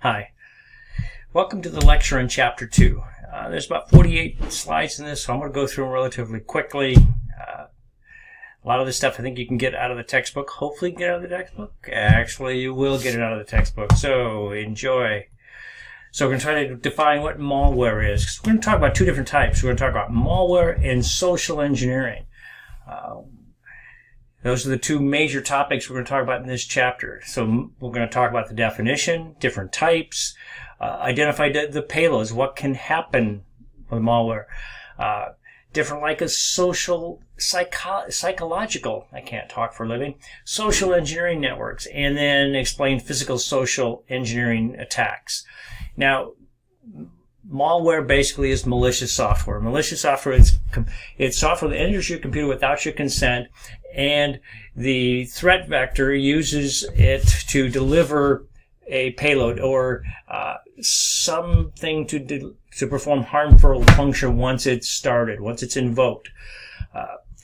Hi. Welcome to the lecture in Chapter 2. There's about 48 slides in this, so I'm going to go through them relatively quickly. A lot of this stuff I think you can get out of the textbook. Hopefully get out of the textbook. Actually, you will get it out of the textbook, so enjoy. So we're going to try to define what malware is. We're going to talk about two different types. We're going to talk about malware and social engineering. Those are the two major topics we're going to talk about in this chapter. So we're going to talk about the definition, different types, identify the payloads, what can happen with malware, different like a social, psychological, I can't talk for a living, social engineering networks, and then explain physical social engineering attacks. Now, malware basically is malicious software. Malicious software is it's software that enters your computer without your consent, and the threat vector uses it to deliver a payload or something to perform harmful function once it's started, once it's invoked.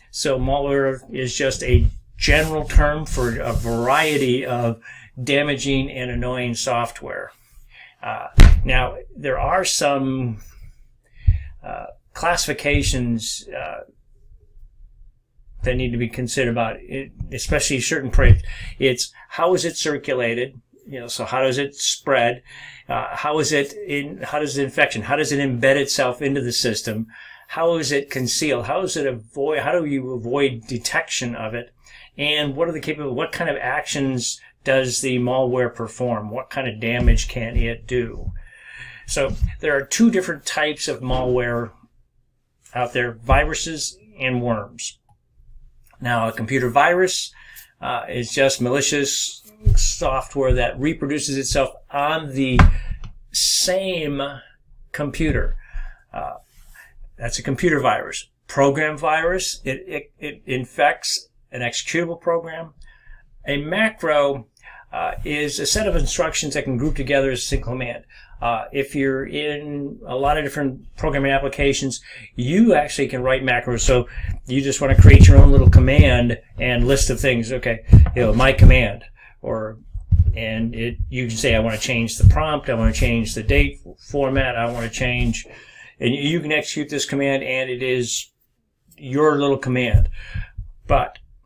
So malware is just a general term for a variety of damaging and annoying software. Now, there are some classifications that need to be considered about it, especially certain it's how is it circulated, so how does it spread, how does it infection, how does it embed itself into the system, how is it concealed, how do you avoid detection of it, and what kind of actions does the malware perform, what kind of damage can it do. So there are two different types of malware out there, viruses and worms. Now, a computer virus is just malicious software that reproduces itself on the same computer. That's a computer virus. Program virus, it infects an executable program. A macro is a set of instructions that can group together as a single command. If you're in a lot of different programming applications, you actually can write macros. So you just want to create your own little command and list of things. Okay, my command, you can say I want to change the prompt, I want to change the date format, I want to change, and you can execute this command, and it is your little command.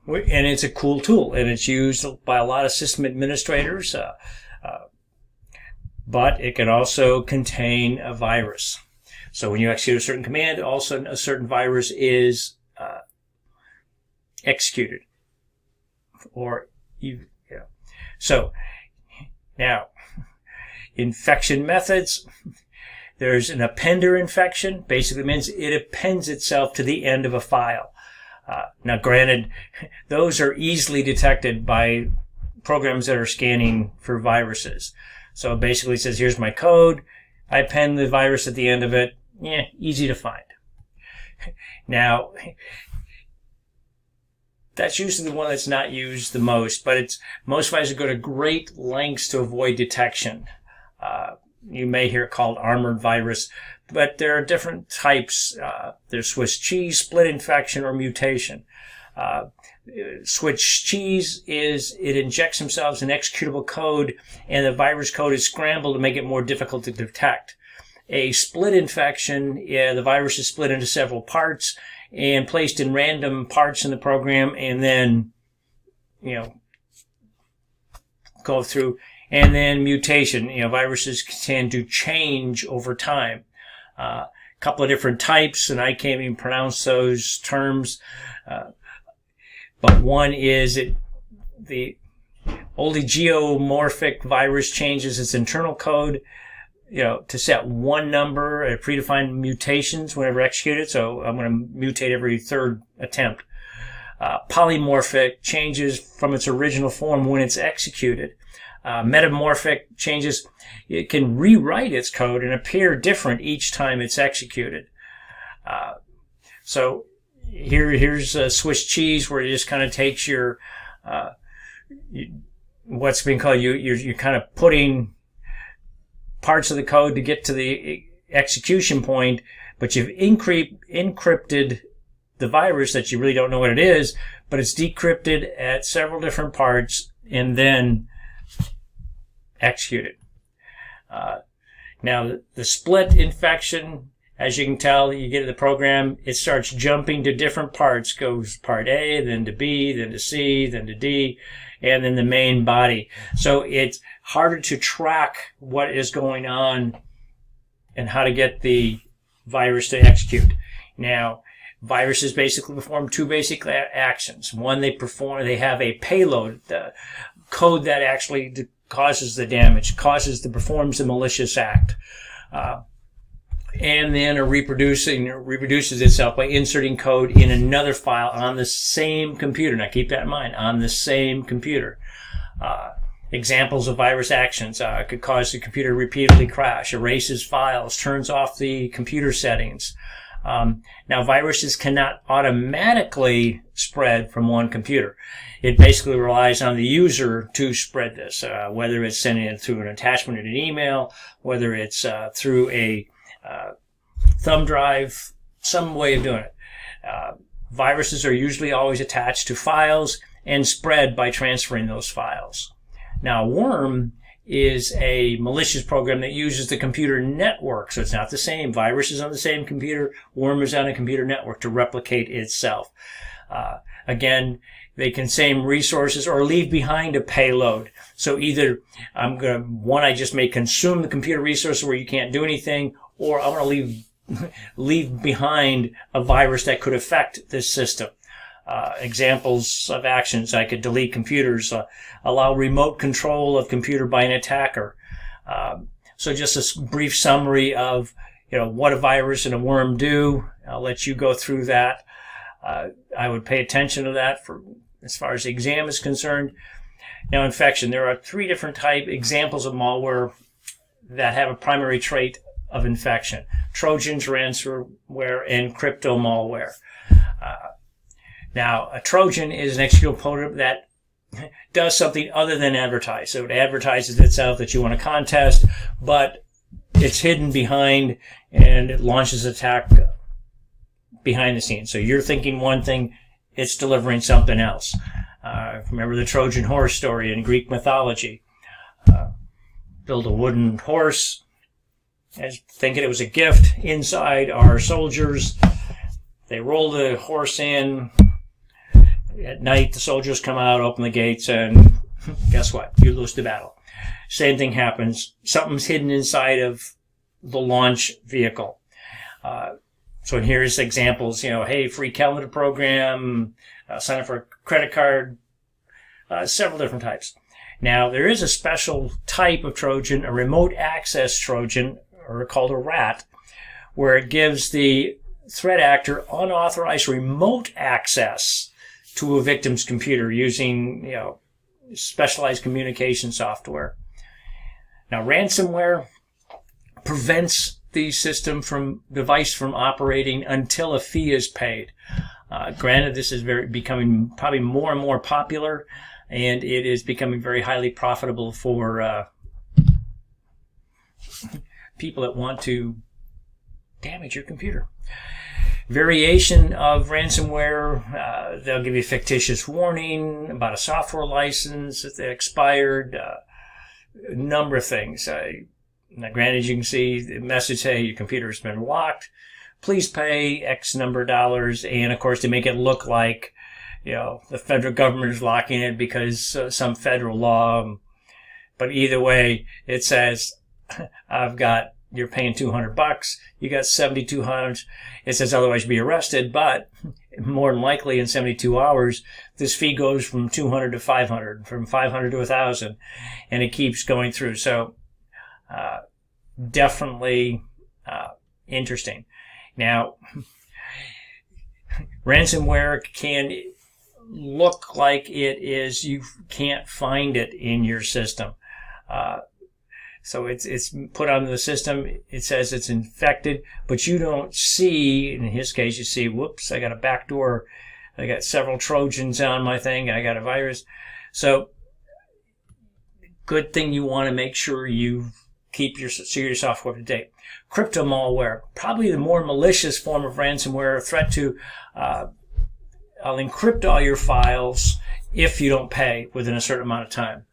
And it's a cool tool, and it's used by a lot of system administrators. But it can also contain a virus. So when you execute a certain command, also a certain virus is executed. So now, infection methods. There's an appender infection. Basically means it appends itself to the end of a file. Now, granted, those are easily detected by programs that are scanning for viruses. So it basically says, here's my code. I append the virus at the end of it. Easy to find. Now, that's usually the one that's not used the most, but most viruses go to great lengths to avoid detection. You may hear it called armored virus, but there are different types. There's Swiss cheese, split infection, or mutation. Swiss cheese it injects themselves in executable code, and the virus code is scrambled to make it more difficult to detect. A split infection, the virus is split into several parts and placed in random parts in the program, and then, go through. And then mutation, viruses tend to change over time. A couple of different types, and I can't even pronounce those terms. But one is the oligomorphic virus changes its internal code, to set one number at predefined mutations whenever executed. So I'm going to mutate every third attempt. Polymorphic changes from its original form when it's executed. Metamorphic changes, it can rewrite its code and appear different each time it's executed. So here's a Swiss cheese where it just kind of takes your what's being called you're kind of putting parts of the code to get to the execution point, but you've encrypted the virus that you really don't know what it is, but it's decrypted at several different parts and then executed. Now, the split infection, as you can tell, you get to the program, it starts jumping to different parts, goes part A, then to B, then to C, then to D, and then the main body. So it's harder to track what is going on and how to get the virus to execute. Now, viruses basically perform two basic actions. One, they have a payload, the code that actually causes the damage, performs the malicious act. And then it reproduces itself by inserting code in another file on the same computer. Now keep that in mind, on the same computer. Examples of virus actions could cause the computer to repeatedly crash, erases files, turns off the computer settings. Now viruses cannot automatically spread from one computer. It basically relies on the user to spread this, whether it's sending it through an attachment in an email, whether it's through a thumb drive, some way of doing it. Viruses are usually always attached to files and spread by transferring those files. Now, a worm is a malicious program that uses the computer network, so it's not the same. Virus is on the same computer, worm is on a computer network to replicate itself. Again, they can same resources or leave behind a payload. So either I just may consume the computer resources where you can't do anything, or I'm going to leave behind a virus that could affect this system. Examples of actions: I could delete computers, allow remote control of computer by an attacker. So just a brief summary of what a virus and a worm do. I'll let you go through that. I would pay attention to that for as far as the exam is concerned. Now, infection. There are three different examples of malware that have a primary trait of infection: Trojans, ransomware, and crypto malware. Now, a Trojan is an executable program that does something other than advertise. So it advertises itself that you want a contest, but it's hidden behind and it launches attack behind the scenes. So you're thinking one thing, it's delivering something else. Remember the Trojan horse story in Greek mythology. Build a wooden horse, thinking it was a gift. Inside are soldiers. They roll the horse in. At night, the soldiers come out, open the gates, and guess what? You lose the battle. Same thing happens. Something's hidden inside of the launch vehicle. So here's examples, hey, free calendar program, sign up for a credit card, several different types. Now, there is a special type of Trojan, a remote access Trojan, or called a RAT, where it gives the threat actor unauthorized remote access to a victim's computer using, specialized communication software. Now, ransomware prevents the device from operating until a fee is paid. Granted, this is becoming probably more and more popular, and it is becoming very highly profitable for people that want to damage your computer. Variation of ransomware, they'll give you a fictitious warning about a software license that expired, a number of things. Now, granted, you can see the message, hey, your computer has been locked. Please pay X number of dollars. And, of course, they make it look like, the federal government is locking it because some federal law. But either way, it says, you're paying $200. You got 7,200. It says otherwise be arrested, but more than likely in 72 hours, this fee goes from 200 to 500, from 500 to 1,000, and it keeps going through. So, definitely interesting. Now, ransomware can look like it is, you can't find it in your system. So it's put onto the system. It says it's infected, but you don't see, in his case, you see, whoops, I got a backdoor. I got several Trojans on my thing. I got a virus. So good thing you want to make sure you keep your security software up to date. Crypto malware, probably the more malicious form of ransomware, threat to, I'll encrypt all your files if you don't pay within a certain amount of time.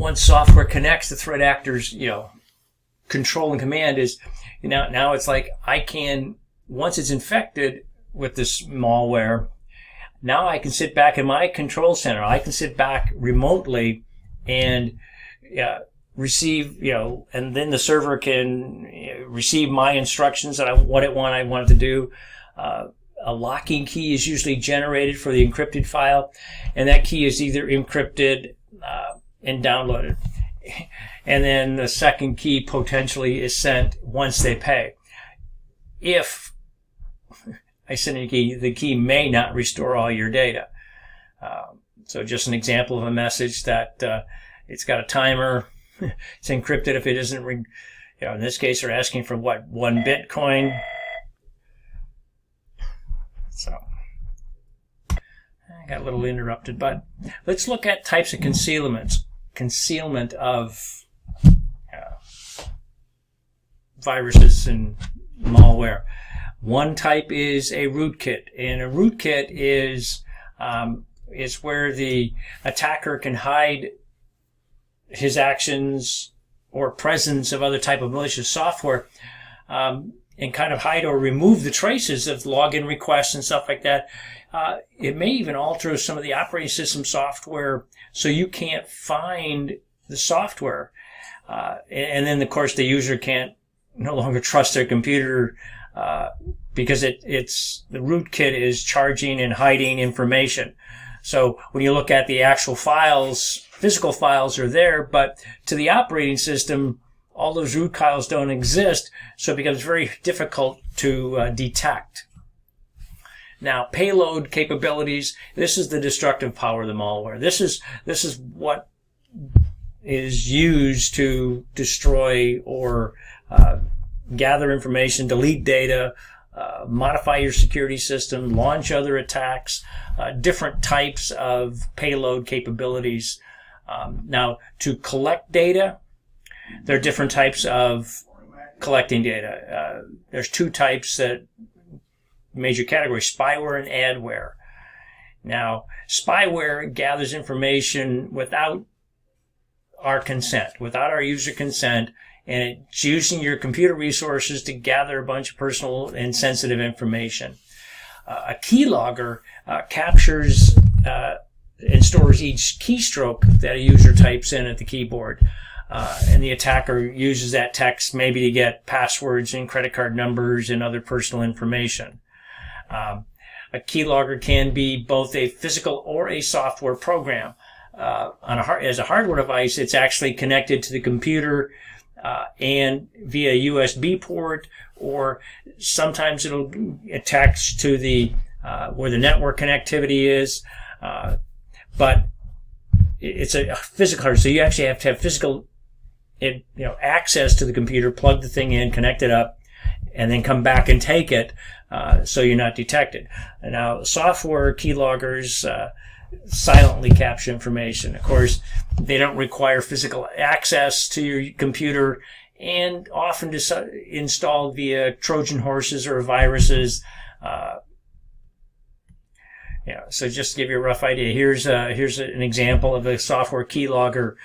once software connects, the threat actor's, control and command is, now it's like I can, once it's infected with this malware, now I can sit back in my control center. I can sit back remotely and receive, and then the server can receive my instructions that I want it to do. A locking key is usually generated for the encrypted file, and that key is either encrypted and downloaded. And then the second key potentially is sent once they pay. If I send a key, the key may not restore all your data. So just an example of a message that it's got a timer. It's encrypted if it isn't, in this case, they're asking for 1 Bitcoin. So I got a little interrupted, but let's look at types of concealment of viruses and malware. One type is a rootkit, and a rootkit is where the attacker can hide his actions or presence of other type of malicious software, and kind of hide or remove the traces of login requests and stuff like that. It may even alter some of the operating system software so you can't find the software. And then, of course, the user can't no longer trust their computer because it's the rootkit is charging and hiding information. So when you look at the actual files, physical files are there, but to the operating system, all those root files don't exist, so it becomes very difficult to detect. Now, payload capabilities, this is the destructive power of the malware. This is what is used to destroy or gather information, delete data, modify your security system, launch other attacks, different types of payload capabilities. Now, to collect data, there are different types of collecting data. There's two types that major categories, spyware and adware. Now, spyware gathers information without our consent, without our user consent, and it's using your computer resources to gather a bunch of personal and sensitive information. A keylogger captures and stores each keystroke that a user types in at the keyboard. And the attacker uses that text maybe to get passwords and credit card numbers and other personal information. A keylogger can be both a physical or a software program. As a hardware device, it's actually connected to the computer and via USB port, or sometimes it'll attach to the where the network connectivity is. But it's a physical hardware, so you actually have to have physical access to the computer, plug the thing in, connect it up, and then come back and take it so you're not detected. And now, software keyloggers silently capture information. Of course, they don't require physical access to your computer and often installed via Trojan horses or viruses. So just to give you a rough idea, here's an example of a software keylogger.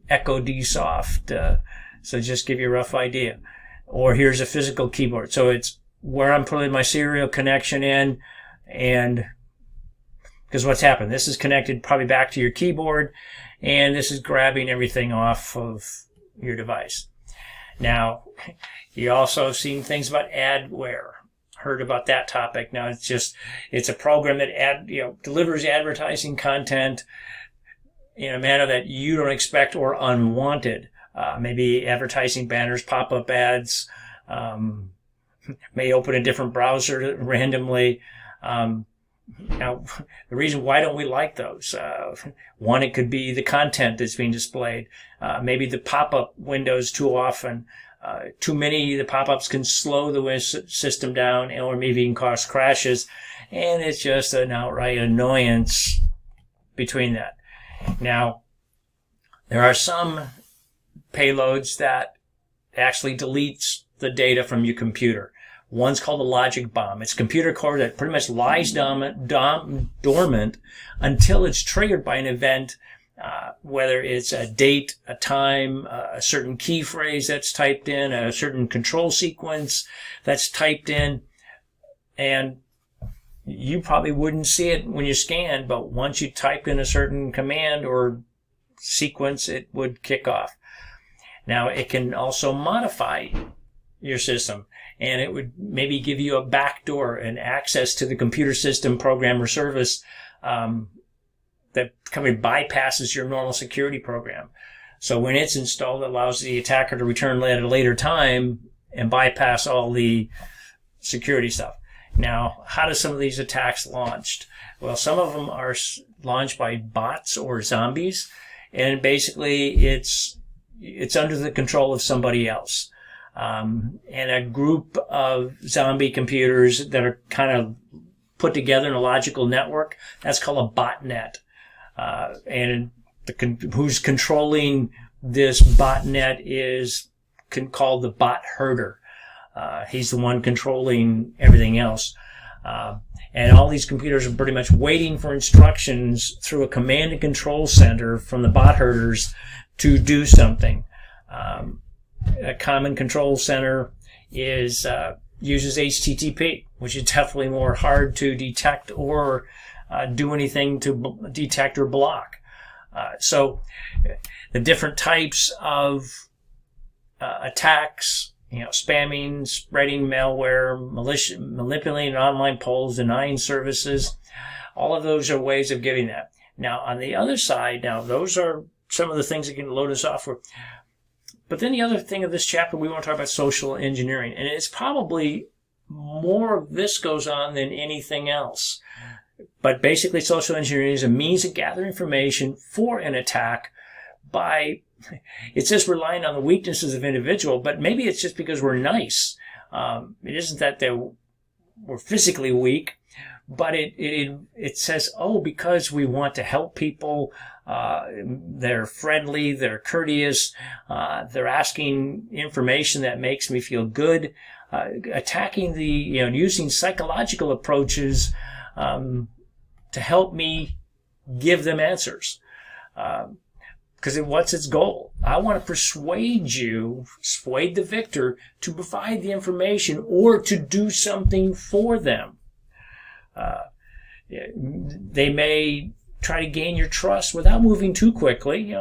Echo DSoft. So just give you a rough idea. Or here's a physical keyboard. So it's where I'm putting my serial connection in, and because what's happened, this is connected probably back to your keyboard, and this is grabbing everything off of your device. Now, you also have seen things about adware. Heard about that topic. Now it's a program that delivers advertising content in a manner that you don't expect or unwanted. Maybe advertising banners, pop-up ads, may open a different browser randomly. Now, the reason why don't we like those? One, it could be the content that's being displayed. Maybe the pop-up windows too often. Too many, the pop-ups can slow the system down or maybe even cause crashes. And it's just an outright annoyance between that. Now, there are some payloads that actually deletes the data from your computer. One's called a logic bomb. It's computer code that pretty much lies dormant until it's triggered by an event, whether it's a date, a time, a certain key phrase that's typed in, a certain control sequence that's typed in, and you probably wouldn't see it when you scan, but once you type in a certain command or sequence, it would kick off. Now, it can also modify your system, and it would maybe give you a backdoor and access to the computer system program or service that kind of bypasses your normal security program. So when it's installed, it allows the attacker to return at a later time and bypass all the security stuff. Now, how do some of these attacks launched? Well, some of them are launched by bots or zombies, and basically it's under the control of somebody else. And a group of zombie computers that are kind of put together in a logical network, that's called a botnet. And who's controlling this botnet is called the bot herder. He's the one controlling everything else. And all these computers are pretty much waiting for instructions through a command and control center from the bot herders to do something. A common control center uses HTTP, which is definitely more hard to detect or do anything to detect or block. So the different types of attacks, spamming, spreading malware, manipulating online polls, denying services, all of those are ways of getting that. Now, on the other side, those are some of the things that can load in software. But then the other thing of this chapter, we want to talk about social engineering. And it's probably more of this goes on than anything else. But basically, social engineering is a means to gather information for an attack by, it's just relying on the weaknesses of individual, but maybe it's just because we're nice. It isn't that we're physically weak, but it says, because we want to help people, they're friendly, they're courteous, they're asking information that makes me feel good, attacking using psychological approaches to help me give them answers. Because what's its goal? I want to persuade the victor to provide the information or to do something for them. They may try to gain your trust without moving too quickly.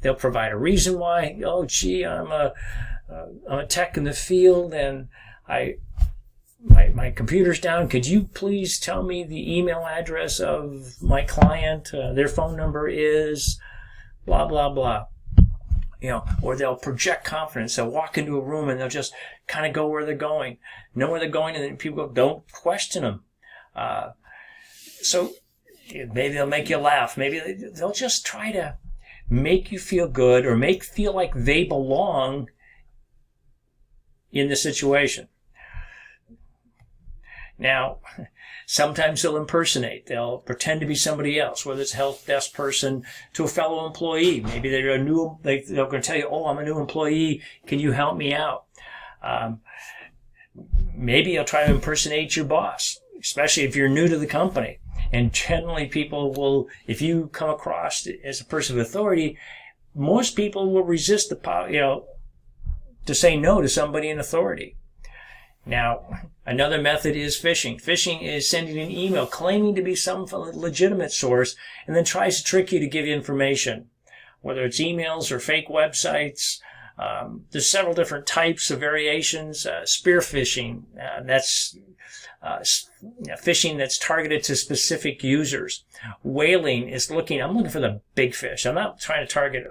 They'll provide a reason why. I'm a tech in the field and my computer's down. Could you please tell me the email address of my client? Their phone number is blah, blah, blah. Or they'll project confidence. They'll walk into a room and they'll just kind of go where they're going, know where they're going, and then people go, don't question them. So maybe they'll make you laugh. Maybe they'll just try to make you feel good or feel like they belong in the situation. Now, sometimes they'll impersonate. They'll pretend to be somebody else, whether it's a help desk person to a fellow employee. Maybe they're they're going to tell you, I'm a new employee. Can you help me out? Maybe they'll try to impersonate your boss, especially if you're new to the company. And generally people will, if you come across as a person of authority, most people will resist the power, to say no to somebody in authority. Now, another method is phishing. Phishing is sending an email claiming to be some legitimate source and then tries to trick you to give you information, whether it's emails or fake websites. There's several different types of variations. Spear phishing, that's phishing that's targeted to specific users. Whaling is I'm looking for the big fish. I'm not trying to target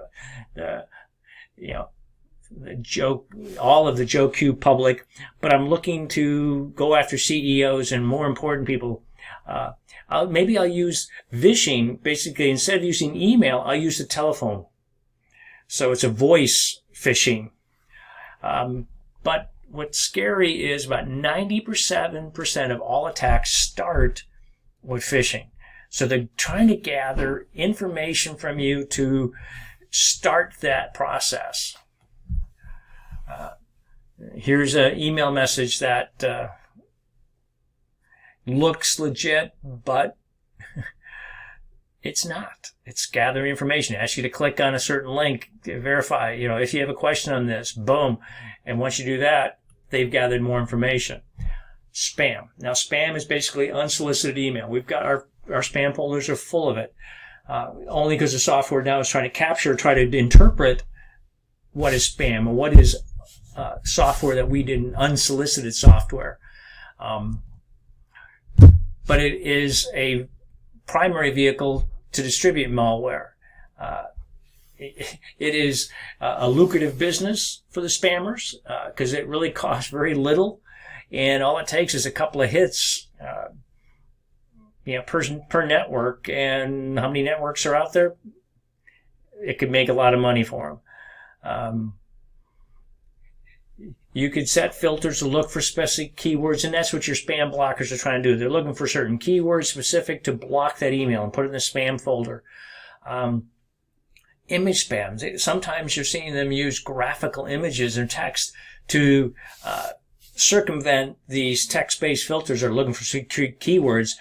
all of the Joe Q public, but I'm looking to go after CEOs and more important people. Maybe I'll use phishing. Basically, instead of using email, I'll use the telephone. So it's a voice phishing. But what's scary is about 97% of all attacks start with phishing. So they're trying to gather information from you to start that process. here's an email message that looks legit, but it's not. It's gathering information. It asks you to click on a certain link to verify, if you have a question on this, boom. And once you do that, they've gathered more information. Spam. Now, spam is basically unsolicited email. We've got our spam folders are full of it. Only because the software now is trying to try to interpret what is spam and what is software that we did, unsolicited software. But it is a primary vehicle to distribute malware. It is a lucrative business for the spammers because it really costs very little, and all it takes is a couple of hits, per network. And how many networks are out there? It could make a lot of money for them. You could set filters to look for specific keywords, and that's what your spam blockers are trying to do. They're looking for certain keywords specific to block that email and put it in the spam folder. Image spams. Sometimes you're seeing them use graphical images or text to circumvent these text-based filters that are looking for keywords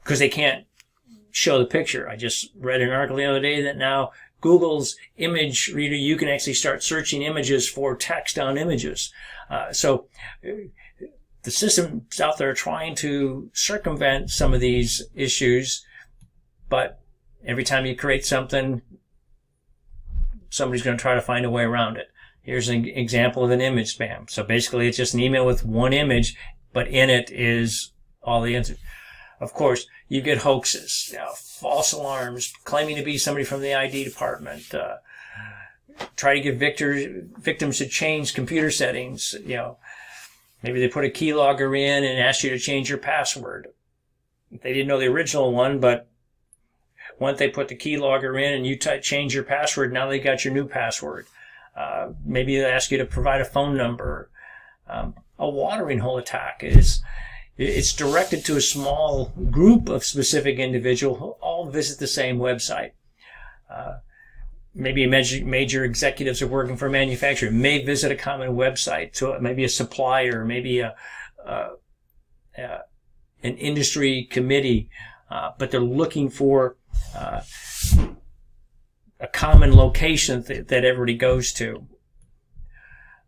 because they can't show the picture. I just read an article the other day that now Google's image reader, you can actually start searching images for text on images. So the systems out there are trying to circumvent some of these issues, but every time you create something, somebody's going to try to find a way around it. Here's an example of an image spam. So basically it's just an email with one image, but in it is all the answers. Of course, you get hoaxes, false alarms, claiming to be somebody from the ID department, try to get victims to change computer settings. Maybe they put a keylogger in and ask you to change your password. They didn't know the original one, but once they put the keylogger in and you change your password, now they got your new password. Maybe they ask you to provide a phone number. A watering hole attack it's directed to a small group of specific individuals who all visit the same website. Maybe major executives are working for a manufacturer may visit a common website. So maybe a supplier, maybe an industry committee, but they're looking for a common location that everybody goes to.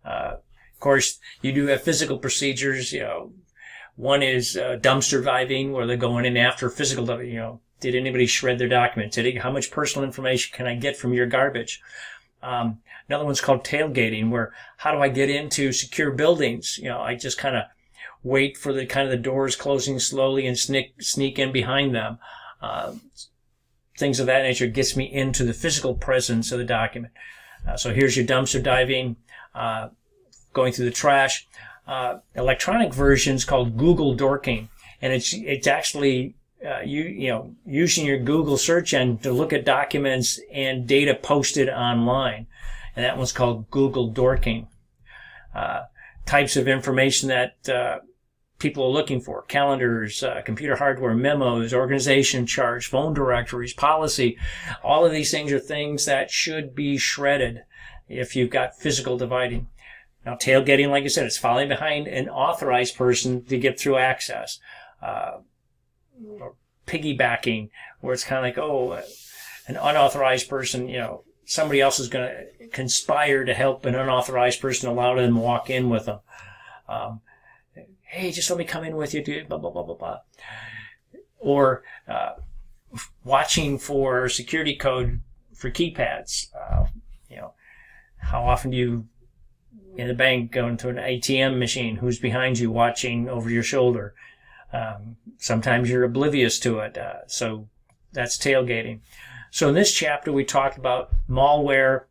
Of course, you do have physical procedures. One is dumpster diving, where they're going in after physical. Did anybody shred their documents? How much personal information can I get from your garbage? Another one's called tailgating, where how do I get into secure buildings? I just kind of wait for the doors closing slowly and sneak in behind them. Things of that nature gets me into the physical presence of the document. So here's your dumpster diving, going through the trash. Electronic versions called Google dorking, and it's actually using your Google search engine to look at documents and data posted online, and that one's called Google dorking. Types of information that people are looking for: calendars, computer hardware, memos, organization charts, phone directories, policy. All of these things are things that should be shredded if you've got physical dividing. Now, tailgating, like I said, it's following behind an authorized person to get through access. Or piggybacking, where it's kind of like, an unauthorized person, somebody else is going to conspire to help an unauthorized person, allow them to walk in with them. Hey, just let me come in with you, dude, blah, blah, blah, blah, blah. Or watching for security code for keypads. How often do you in the bank going to an ATM machine? Who's behind you watching over your shoulder? Sometimes you're oblivious to it. So that's tailgating. So in this chapter, we talked about malware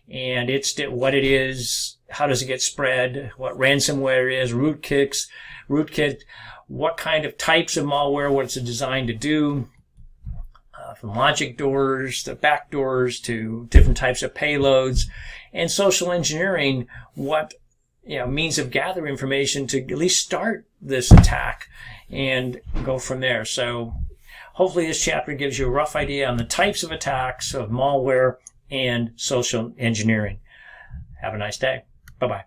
and what it is, how does it get spread, what ransomware is, rootkit, what kind of types of malware, what it's designed to do, from logic doors to backdoors to different types of payloads, and social engineering, what means of gathering information to at least start this attack and go from there. So hopefully this chapter gives you a rough idea on the types of attacks of malware and social engineering. Have a nice day. Bye-bye.